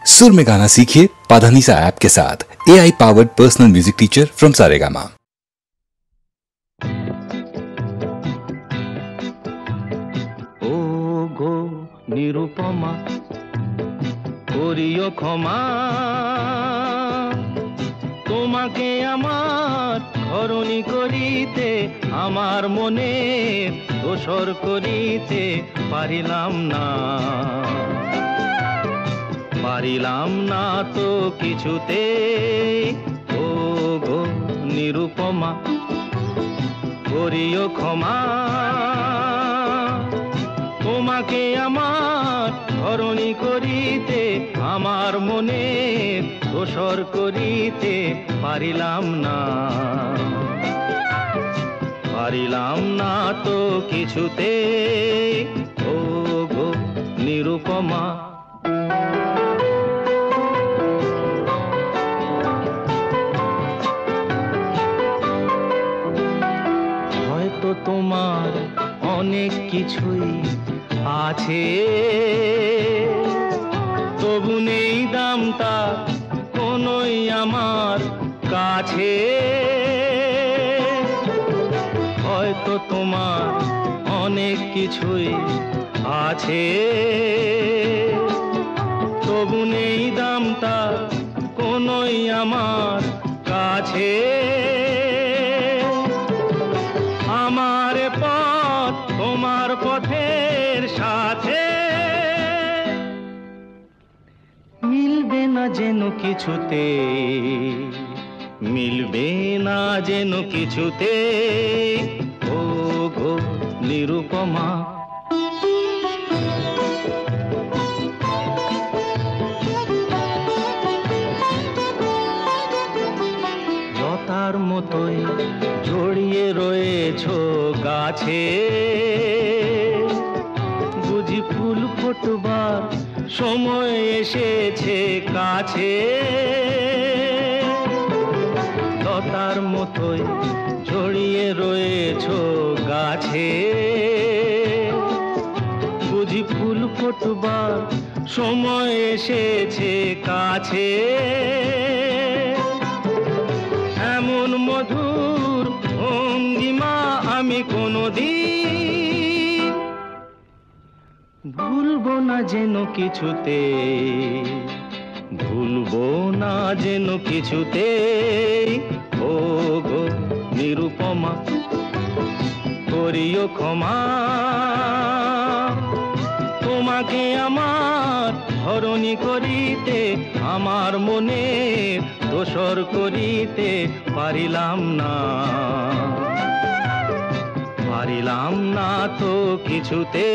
सुर में गाना सीखिए पाधानीसा ऐप के साथ। AI powered personal music teacher from Saregama. ओ गो निरुपमा करियो क्षमा তোমাকে আমার ধরণী করিতে আমার মনে দোষর করিতে পারিলাম না তো কিছুতে ও গো নিরুপমা করিও ক্ষমা তোমাকে আমার ধরণী করিতে আমার মনে দোষর করিতে পারিলাম না তো কিছুতে ও গো নিরুপমা হয়তো তোমার অনেক কিছুই আছে তবু নেই দামটা কোনোই আমার কাছে হয়তো তোমার অনেক কিছুই আছে তবু নেই দামটা কোনোই আমার কাছে আমার পথ তোমার পথের সাথে মিলবে না যেন কিছুতে মিলবে না যেন কিছুতে ও গো নিরুপমা লতার মতোই জড়িয়ে রয়েছো গাছে বুঝি ফুল ফোটবার সময় এসেছে কাছে লতার মতোই জড়িয়ে রয়েছো গাছে বুঝি ফুল ফোটবার সময় এসেছে কাছে এমন মধুর ভঙ্গিমা আমি কোনোদিন ভুলবো না যেন কিছুতে ভুলবো না যেন কিছুতে ও গো নিরুপমা করিও ক্ষমা তোমাকে আমার ধরণী করিতে আমার মনে দোষর করিতে পারিলাম না তো কিছুতে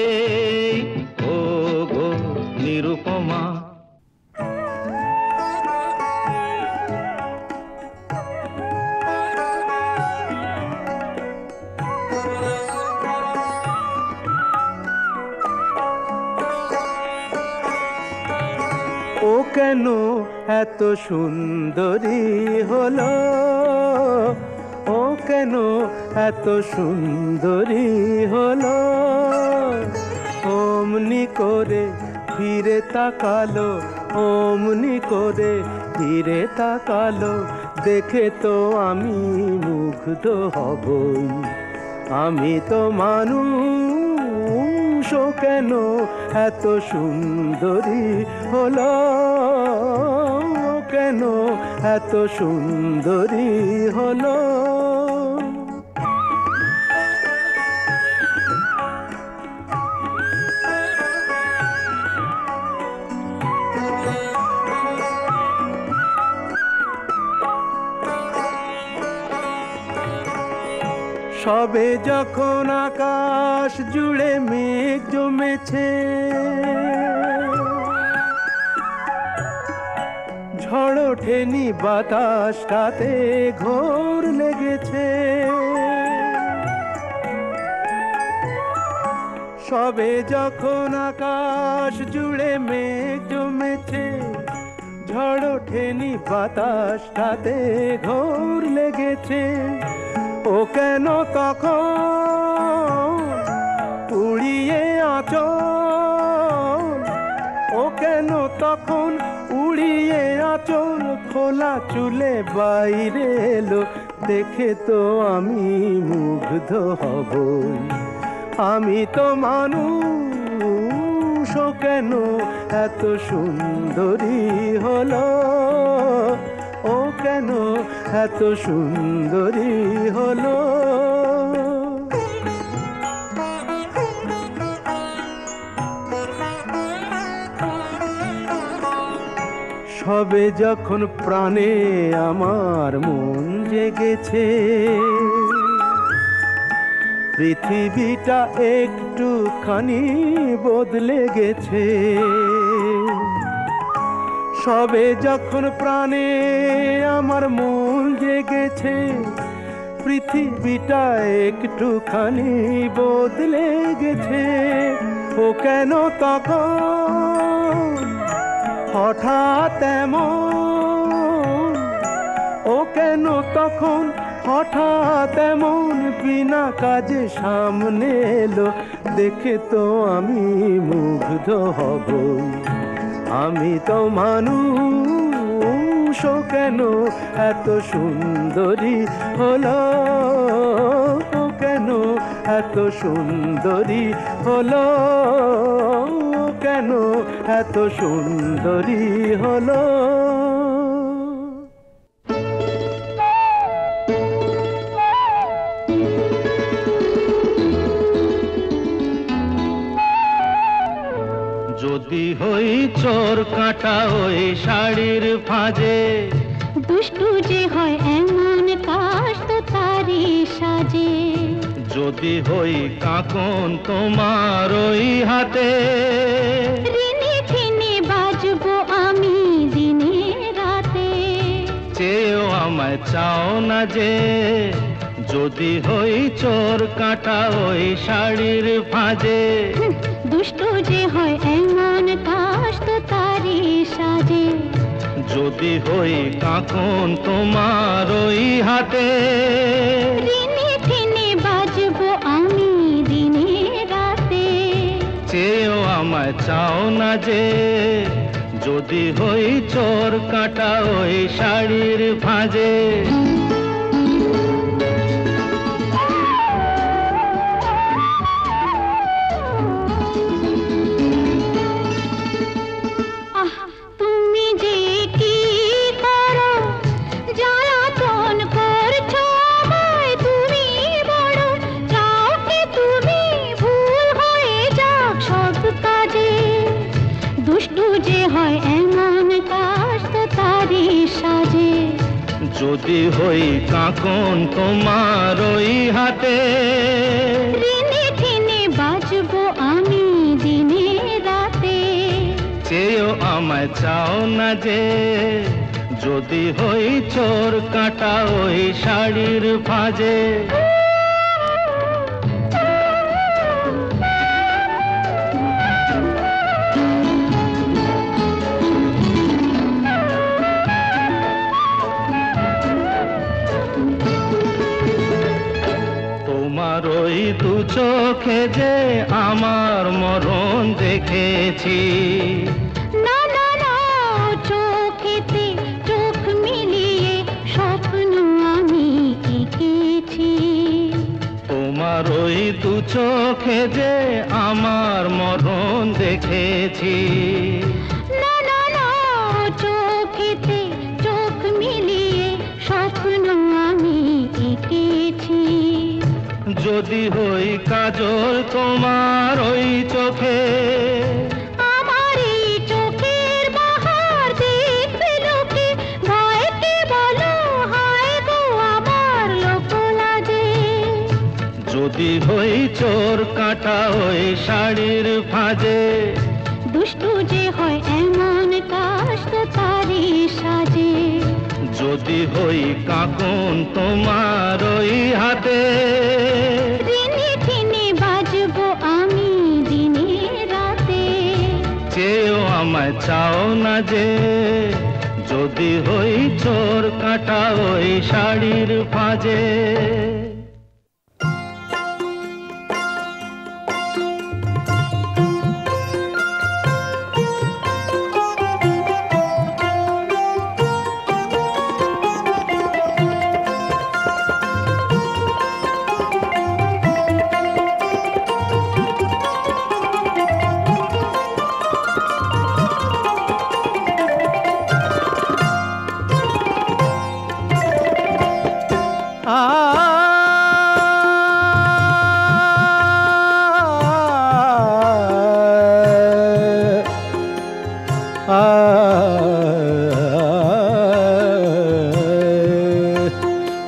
ও গো নিরুপমা ও কেন এত সুন্দরী হলো ও কেন এত সুন্দরী হলো অমনি করে ফিরে তাকালো অমনি করে ফিরে তাকালো দেখে তো আমি মুগ্ধ হবই আমি তো মানুষ ও কেন এত সুন্দরী হলো কেন এত সুন্দরী হলো সবে যখন আকাশ জুড়ে মেঘ জমেছে ঝড় ওঠেনি বাতাসটাতে ঘোর লেগেছে সবে যখন আকাশ জুড়ে মেঘ জমেছে ঝড় ওঠেনি বাতাসটাতে ঘোর লেগেছে ও কেন তখন পুড়িয়ে আঁচল ও কেন কেন তখন উড়িয়ে আঁচল খোলা চুলে বাইরে এলো, দেখে তো আমি মুগ্ধ হবই। আমি তো মানুষ, ও কেন এত সুন্দরী হলো, ও কেন এত সুন্দরী হলো। সবে যখন প্রাণে আমার মন জেগেছে, পৃথিবীটা একটুখানি বদলে গেছে। সবে যখন প্রাণে আমার মন জেগেছে, পৃথিবীটা একটুখানি বদলে গেছে। ও কেন তখন হঠাৎ এমন, ও কেন তখন হঠাৎ এমন বিনা কাজে সামনে এলো, দেখে তো আমি মুগ্ধ হবই। আমি তো মানুষ, ও কেন এত সুন্দরী হলো, ও কেন এত সুন্দরী হলো, ও কেন এত সুন্দরী হলো। যদি হই চোর কাঁটা ওই শাড়ির ফাঁজে, দুষ্টু যে হয় এমন কাশ তো তারি সাজে। যদি হই কাঁকন তোমার ওই হাতে, ঋণে ঠেনে বাজবো আমি দিনে রাতে। চেয়েও আমায় চাও না যে, যদি হই চোর কাঁটা ওই শাড়ির ফাঁজে। দুষ্টু যে হয় এমন কাশ তো তারি সাজে। যদি হই কাঁকন তোমার ওই হাতে, ঋণে ঠেনে বাজবো আমি দিনে রাতে। চেয়েও আমায় চাও না যে, যদি হই চোর কাঁটা ওই শাড়ির ফাঁজে। যদি হই কাঁকন তোমার ওই হাতে, ঋণে ঠেনে বাজবো আমি দিনে রাতে। চেয়েও আমায় চাও না যে, যদি হই চোর কাঁটা ওই শাড়ির ফাঁজে। তোমার ওই দু চোখে যে আমার মরণ দেখেছি। না না না, চোখেতে চোখ মিলিয়ে স্বপ্ন আমি এঁকেছি। তোমার ওই দু চোখে যে আমার মরণ দেখেছি। না না না, চোখেতে চোখ মিলিয়ে স্বপ্ন আমি এঁকেছি। যদি হই কাজল তোমার ওই চোখে, আমার এই চোখের বাহার দেখবে লোকে, ভয়কে বলো হায় গো আমার লোক লাজে। যদি হই চোর কাঁটা ওই শাড়ির ফাঁজে, দুষ্টু যে হয় এমন কাশ তো তারি সাজে। যদি হই কাঁকন তোমার ওই হাতে, ঋণে ঠেনে বাজবো আমি দিনে রাতে। চেয়েও আমায় চাও না যে, যদি হই চোর কাঁটা ওই শাড়ির ফাঁজে।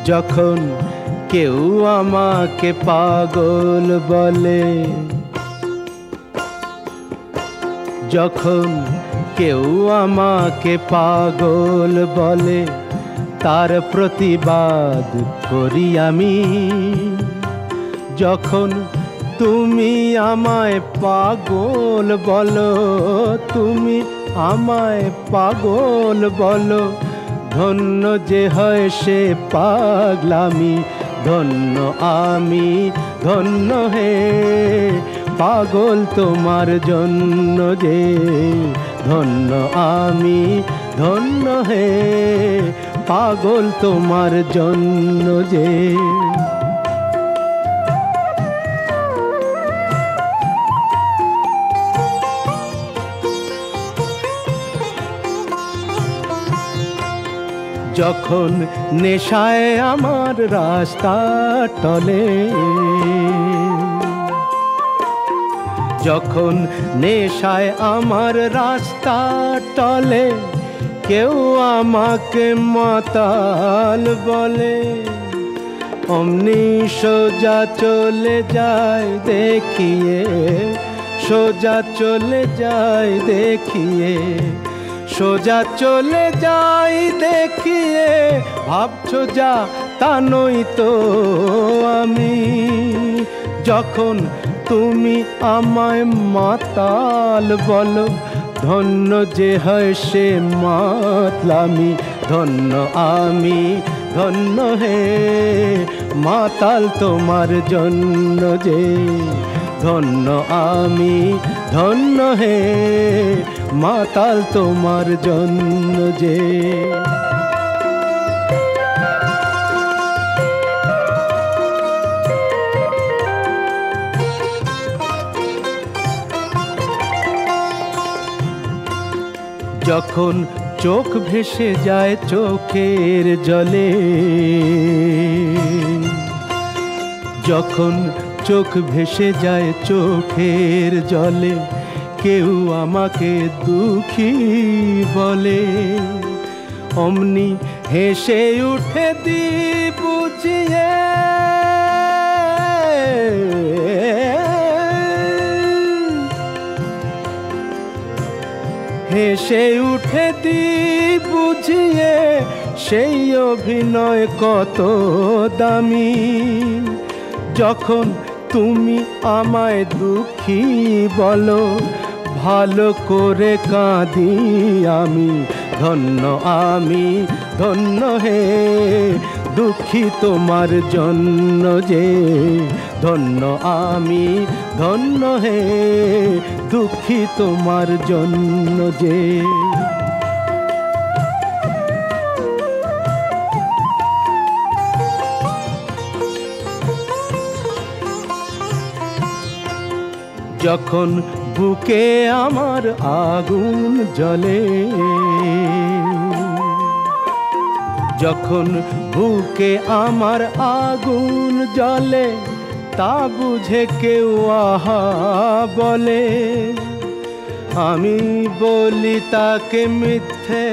যখন কেউ আমাকে পাগল বলে, যখন কেউ আমাকে পাগল বলে, তার প্রতিবাদ করি আমি। যখন তুমি আমায় পাগল বলো, তুমি আমায় পাগল বলো, ধন্য যে হয় সে পাগলামি, ধন্য আমি, ধন্য হে পাগল তোমার জন্য যে, ধন্য আমি, ধন্য হে পাগল তোমার জন্য যে। যখন নেশায় আমার রাস্তা টলে, যখন নেশায় আমার রাস্তা টলে, কেউ আমাকে মাতাল বলে, অমনি সোজা চলে যায় দেখিয়ে, সোজা চলে যায় দেখিয়ে, সোজা চলে যাই দেখিয়ে, ভাবছো যা তা নই তো আমি। যখন তুমি আমায় মাতাল বলো, ধন্য যে হয় সে মাতলামি, ধন্য আমি, ধন্য হে মাতাল তোমার জন্য যে, ধন্য আমি, ধন্য হে মাতাল তোমার জন্য যে। যখন চোখ ভেসে যায় চোখের জলে, যখন চোখ ভেসে যায় চোখের জলে, কেউ আমাকে দুঃখী বলে, অমনি হেসে উঠে দি বুঝিয়ে, হেসে উঠে দি বুঝিয়ে, সেই অভিনয় কত দামি। যখন তুমি আমায় দুঃখী বলো, ভালো করে কাঁদি আমি, ধন্য আমি, ধন্য হে দুঃখী তোমার জন্য যে, ধন্য আমি, ধন্য হে দুঃখী তোমার জন্য যে। যখন বুকে আমার আগুন জ্বলে, যখন বুকে আমার আগুন জ্বলে, তা বুঝে কেউ আহা বলে, আমি বলি তাকে মিথ্যে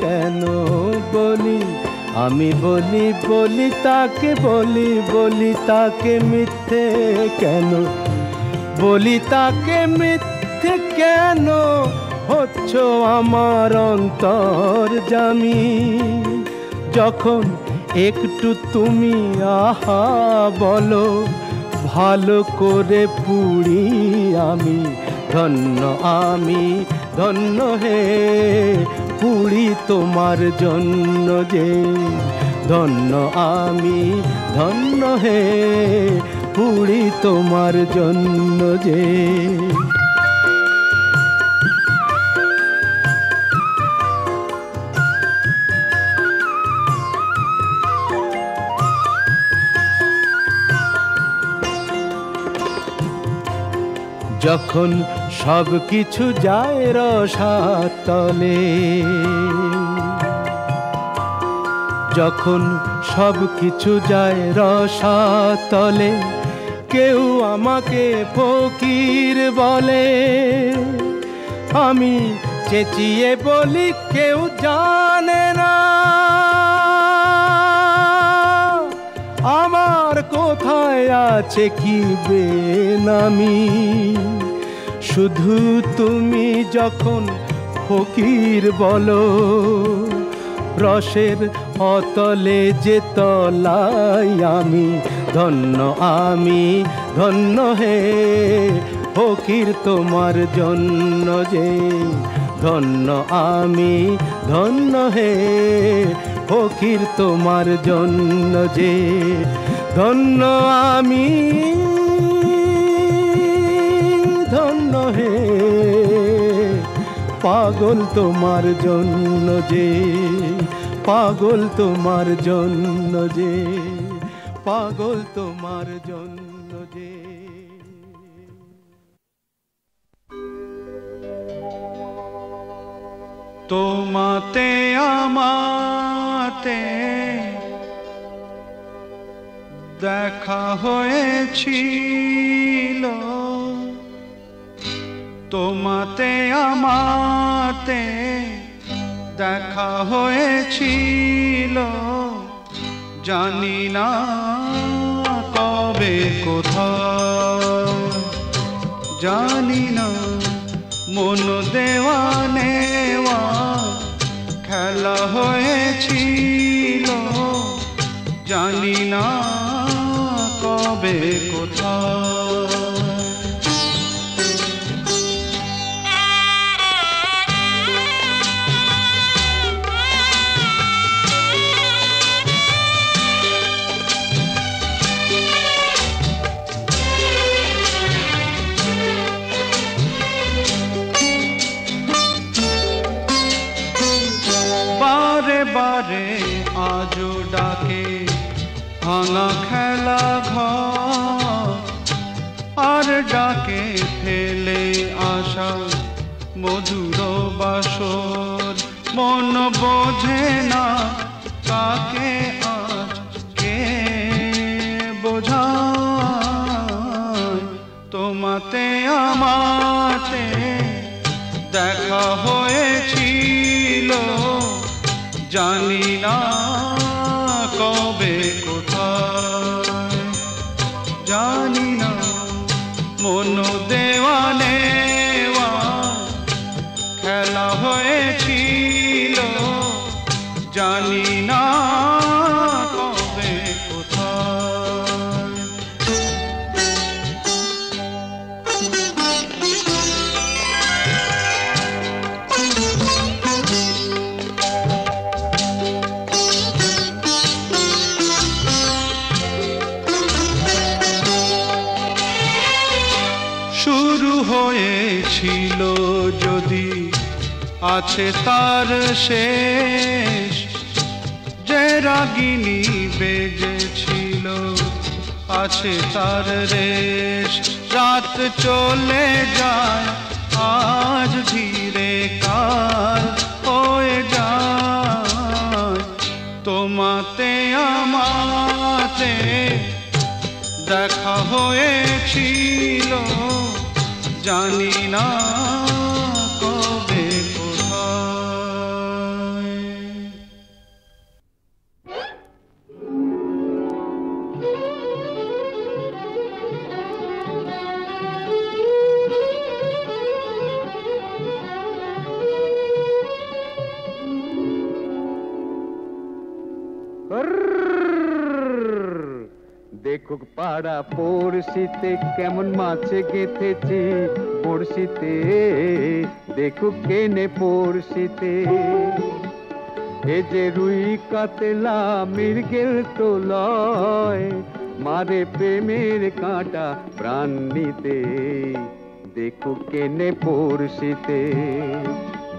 কেন বলি, আমি বলি বলি তাকে বলি, বলি তাকে মিথ্যে কেন বলি, তাকে মিথ্যে কেন হচ্ছ আমার অন্তর্যামী। যখন একটু তুমি আহা বলো, ভালো করে পুড়ি আমি, ধন্য আমি, ধন্য হে পুড়ি তোমার জন্য যে, ধন্য আমি, ধন্য হে পুড়ি তোমার জন্য যে। যখন সব কিছু যায় রসাতলে, যখন সব কিছু যায় রসাতলে, কেউ আমাকে ফকির বলে, আমি চেঁচিয়ে বলি কেউ জানে না আমার কোথায় আছে কি বেনামি। শুধু তুমি যখন ফকির বলো রসের অতলে যে তলাই আমি ধন্য হে ফকির তোমার জন্য যে ধন্য হে ফকির তোমার জন্য যে ধন্য হে পাগল তোমার জন্য যে পাগল তোমার জন্য যে পাগল তোমার জন্য যে। তোমাতে আমাতে দেখা হয়েছিল, তোমাতে আমাতে দেখা হয়েছিল, জানি না কবে কোথায়, জানি না মন দেওয়া নেওয়া খেলা হয়েছিল, জানি না কবে কোথায়। বারে আজও ডাকে ভাঙা খেলা ঘর, আর ডাকে ফেলে আসা মধুর বাসর। মন বোঝে না কাকে আজ কে বোঝায়, তোমাতে আমাতে দেখা হয়েছিল, জানি না কবে কোথায়, জানি না মন দেওয়া নেওয়া খেলা হয়েছিল, জানি না কবে কোথায়। শুরু হয়েছিল যদি আছে তার শেষ, যে রাগিনী বেজেছিল আছে তার রেশ। রাত চলে যায় আজ ধীরে কাল হয়ে যায়, তোমাতে আমাতে দেখা হয়েছিল, জানি না কবে কোথায়। দেখুক পাড়া পড়শিতে কেমন মাছে গেঁথেছি পড়শিতে, দেখুক কেনে পড়শিতে। এ যে রুই কাতলা মৃগেল তো লয়, মারে প্রেমের কাঁটা প্রাণ নিতে, দেখুক কেনে পড়শিতে।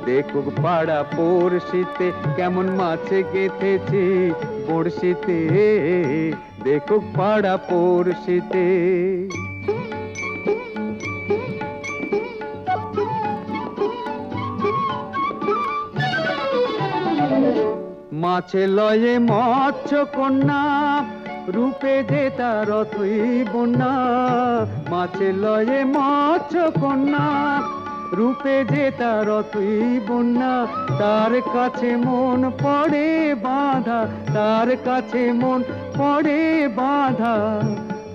দেখুক পাড়া পড়শিতে কেমন মাছে গেঁথেছি পড়শিতে, দেখুক পাড়া পড়শিতে। মাছে লয়ে মৎস্য কন্যা, রূপে যে তার অতই বন্যা। মাছে লয়ে মৎস্য কন্যা, রূপে যে তার অতই বন্যা, তার কাছে মন পড়ে বাঁধা, তার কাছে মন পড়ে বাঁধা,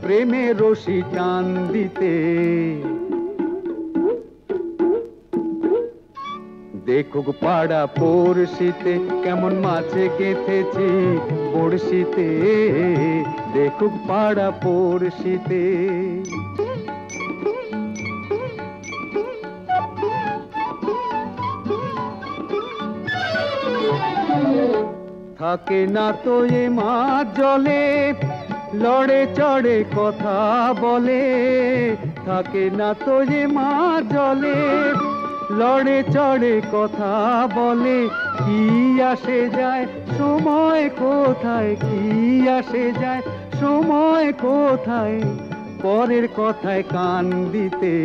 প্রেমের রশি টান দিতে। দেখুক পাড়া পড়শিতে কেমন মাছে গেঁথেছি বড়শিতে, দেখুক পাড়া পড়শিতে। থাকে না তো এ মাছ জলে, লড়ে চড়ে কথা বলে, থাকে না তো এ মাছ জলে, লড়ে চড়ে কথা বলে। কি আসে যায় সময় কোথায়, কি আসে যায় সময় কোথায়, পরের কথায় কান দিতে।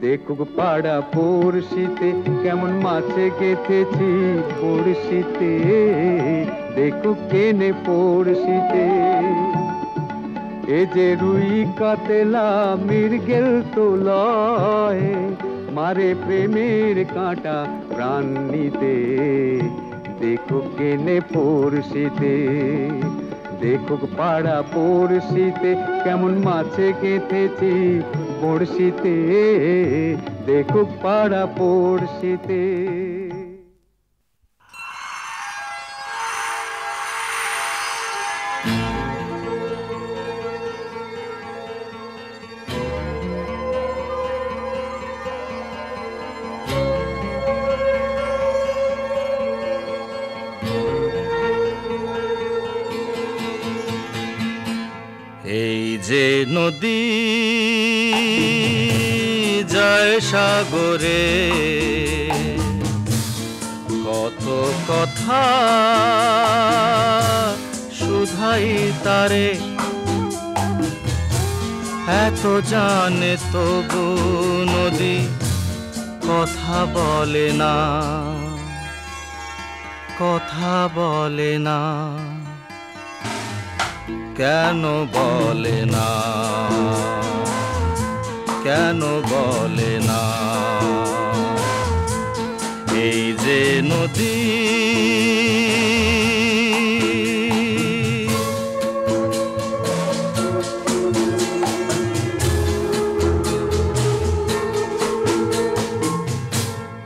দেখুক পাড়া পড়শিতে কেমন মাছে গেঁথেছি পড়শিতে, দেখুক কেনে পড়শিতে। এ যে রুই কাতলা মৃগেল তো লয়, মারে প্রেমের কাঁটা প্রাণ নিতে। দেখুক কেনে পড়শিতে, দেখুক পাড়া পড়শিতে কেমন মাছে গেঁথেছি বড়শিতে, দেখুক পাড়া পড়শিতে। এই যে নদী যায় সাগরে, কত কথা শুধাই তারে, এত জানে তবু নদী কথা বলে না, কথা বলে না। কেন বলে না, কেন বলে না? এই যে নদী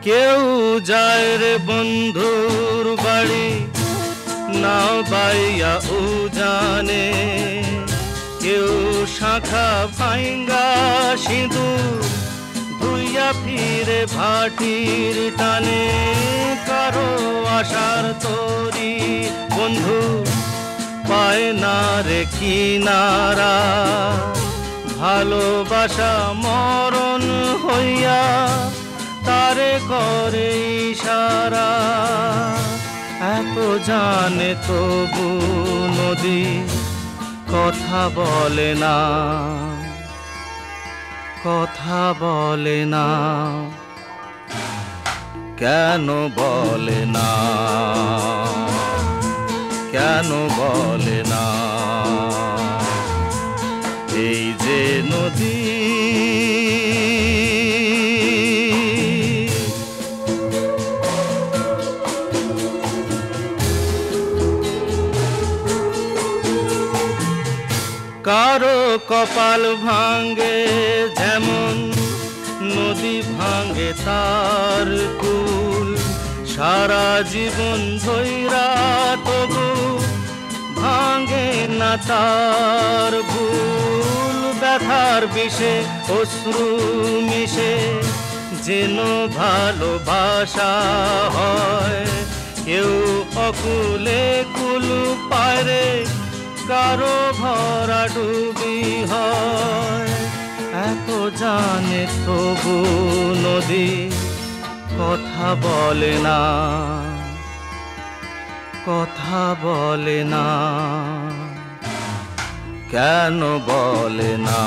কেউ যায় রে বন্ধুর বাড়ি, নাও বাইয়া উজানে, কেউ শাখা ভাঙ্গা সিঁদুর ধুইয়া ফিরে ভাটির টানে। কারো আশার তরি বন্ধু পায় না রে কিনারা, ভালোবাসা মরণ হইয়া তারে করে ইশারা। এত জানে তবু নদী কথা বলে না, কথা বলে না। কেন বলে না, কেন বলে না? এই যে নদী কারো কপাল ভাঙ্গে যেমন নদী ভাঙ্গে তার কুল, সারা জীবন ধইরা তবু ভাঙ্গে না তার ভুল। ব্যথার বিষে অশ্রু মিশে যেন ভালোবাসা হয়, কেউ অকুলে কুল পায় রে, কারো ভরা ডুবি হয়। এত জানে তবু নদী কথা বলে না, কথা বলে না। কেন বলে না,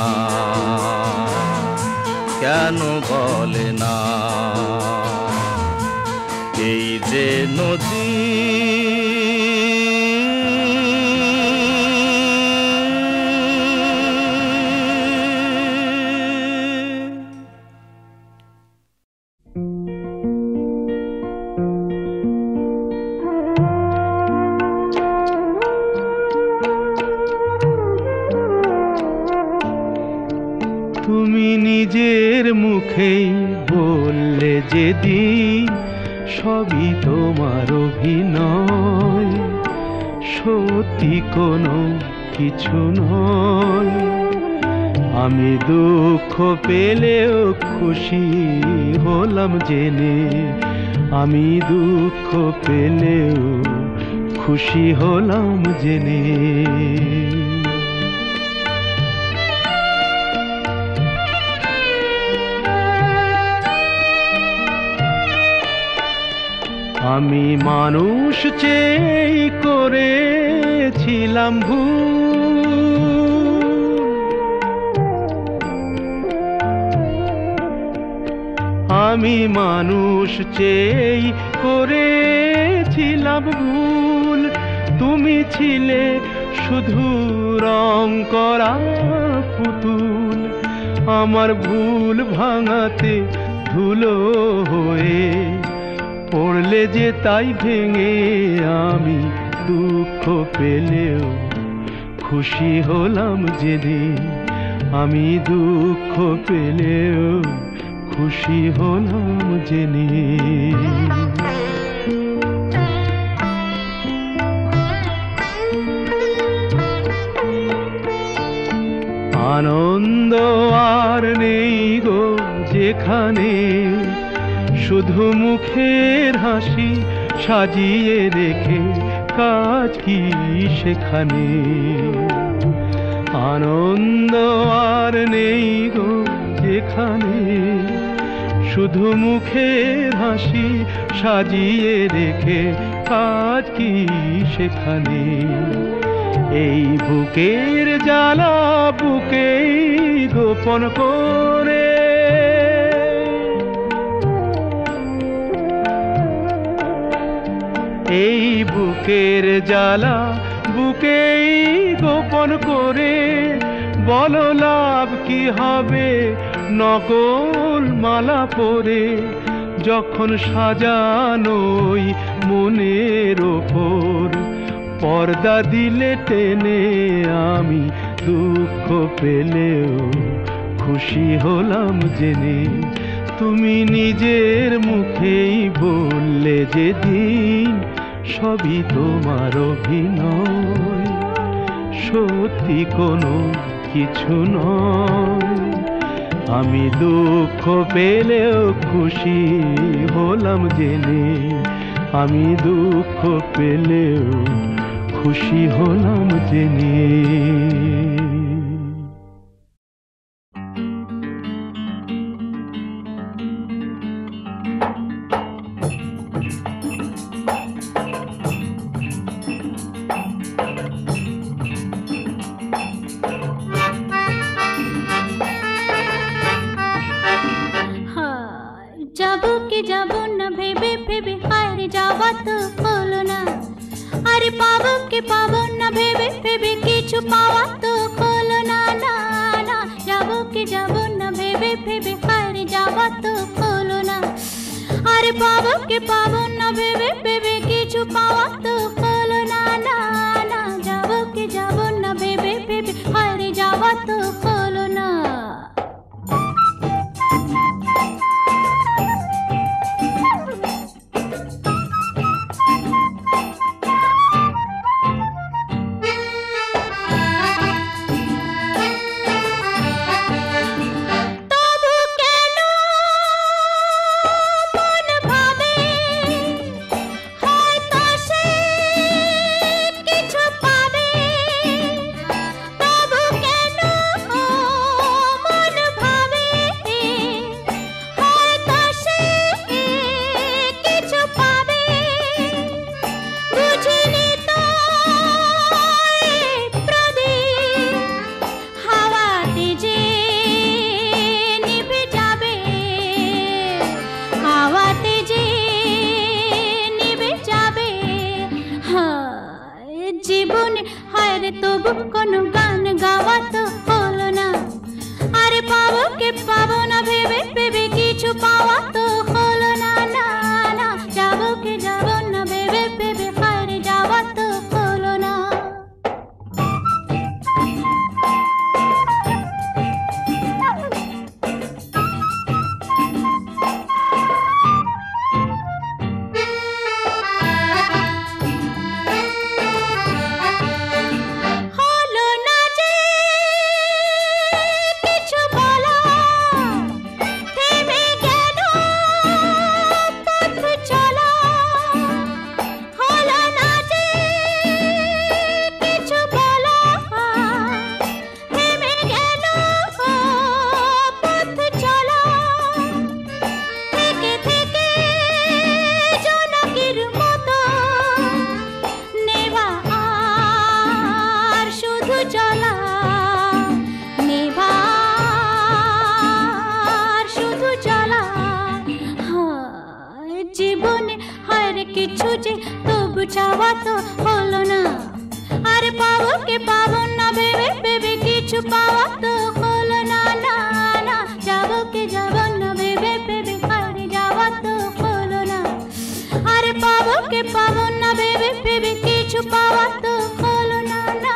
কেন বলে না? এই যে নদী বললে যেদিন সবই তোমার অভিনয়, সত্যি কোনো কিছু নয়। আমি দুঃখ পেলেও খুশি হলাম জেনে, আমি দুঃখ পেলেও খুশি হলাম জেনে। আমি মানুষ চেয়ে করেছিলাম ভুল, আমি মানুষ চেয়ে করেছিলাম ভুল। তুমি ছিলে শুধু রং করা পুতুল, আমার ভুল ভাঙাতে ধুলো হয়ে পড়লে যে তাই ভেঙে। আমি দুঃখ পেলেও খুশি হলাম যেদিন, আমি দুঃখ পেলেও খুশি হলাম জেনে। আনন্দ আর নেই গো যেখানে, শুধু মুখের হাসি সাজিয়ে রেখে কাজ কি সেখানে। আনন্দ আর নেই গো যেখানে, শুধু মুখের হাসি সাজিয়ে রেখে কাজ কি সেখানে। এই বুকের জ্বালা বুকেই গোপন করে, এই বুকের জ্বালা বুকেই গোপন করে। বলো লাভ কি হবে নকল মালা পরে, যখন সাজানোই মনের ওপর পর্দা দিলে টেনে। আমি দুঃখ পেলেও খুশি হলাম জেনে, তুমি নিজের মুখেই বললে যেদিন সবই তোমার অভিনয়, সত্যি কোনো কিছু নয়। আমি দুঃখ পেলেও খুশি হলাম জেনে, আমি দুঃখ পেলেও খুশি হলাম জেনে। যাবো না ভেবে ভেবে হায় যাওয়া তো হলো না। আরে পাবো কি পাবো না ভেবে ভেবে কিছু পাওয়া তো হলো না। না না যাবো কি যাবো না ভেবে ভেবে হায় যাওয়া তো হলো না। আরে পাবো কি পাবো না ভেবে ভেবে কিছু পাওয়া তো হলো না। না না যাবো কি যাবো না ভেবে ভেবে হায় যাওয়া তো হলো না। তবু কোনো গান গাওয়া তো হলো না। আরে পাবো কে পাবো না ভেবে ভেবে কিছু পাওয়া তো হলো না। না না যাবো কে যাবো না ভেবে ভেবে হারে যাওয়া তো হলো না। জীবনে হায় কিছু যে তবু চাওয়া তো হলো না। আরে পাবো কে পাবো না ভেবে ভেবে কিছু পাওয়া তো হলো না, না না। যাবো কে যাবো না ভেবে ভেবে হারে যাওয়া তো হলো না। আরে পাবো কে পাবো না ভেবে ভেবে কিছু পাওয়া তো হলো না, না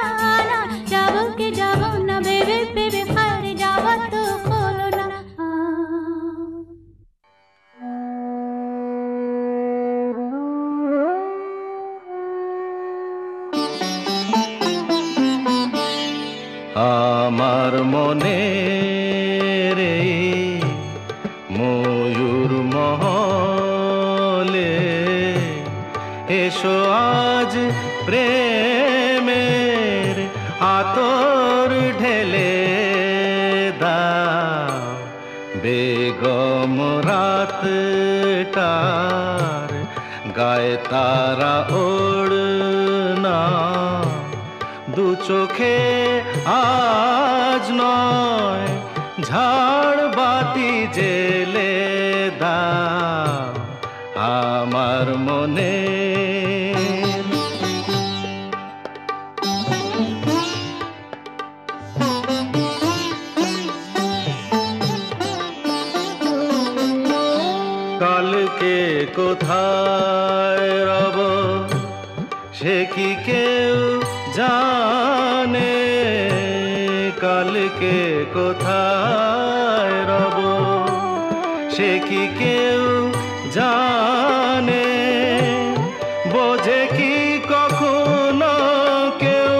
না। যাবো কে যাবো না ভেবে ভেবে হারে যাওয়া তো হলো না। আমার মনে রে ময়ূর মহলে এসো আজ প্রেমের আতর ঢেলে দাও। বেগম রাতটার গায়ে তারা ওড়না, দু চোখে আজ নয় ঝাড় বাতি জেলে দাও আমার মনে। কালকে কোথায় রব সে কি কেউ জানে, কালকে কোথায় রব সে কি কেউ জানে। বোঝে কি কখনো কেউ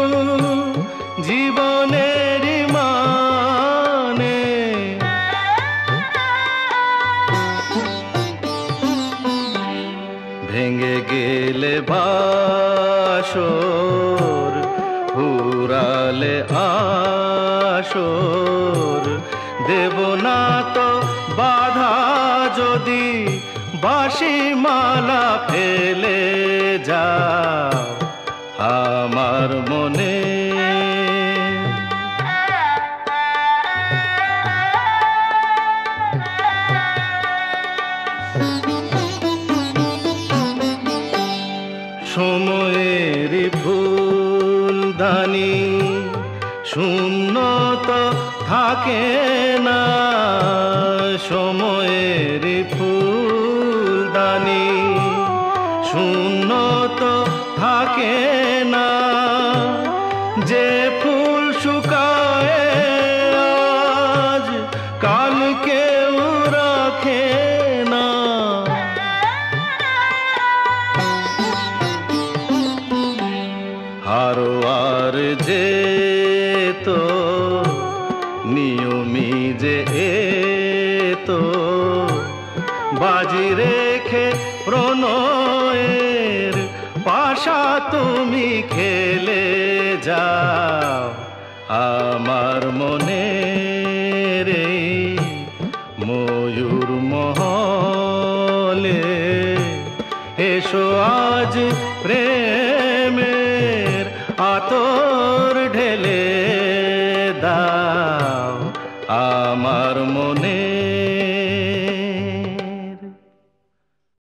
জীবনের মানে। ভেঙে গেলে বাসর ফুরালে আসর, দেব না তো বাধা যদি বাঁশি মালা ফেলে যাও আমার মনে। সময়েরই ফুলদানি শূন্য তো থাকে না, সময়েরই ফুলদানি শূন্য তো থাকে না। যে ফুল শুকায় আজ কাল কেউ রাখে না। হারোয়ার যে তো নিয়মি যে তো বাজি রেখে প্রণয়ের পাশা তুমি খেলে যাও আমার মনে রে ময়ূর মহলে। এসো আজ প্রেমের আতর ঢেলে দাও আমার মনে।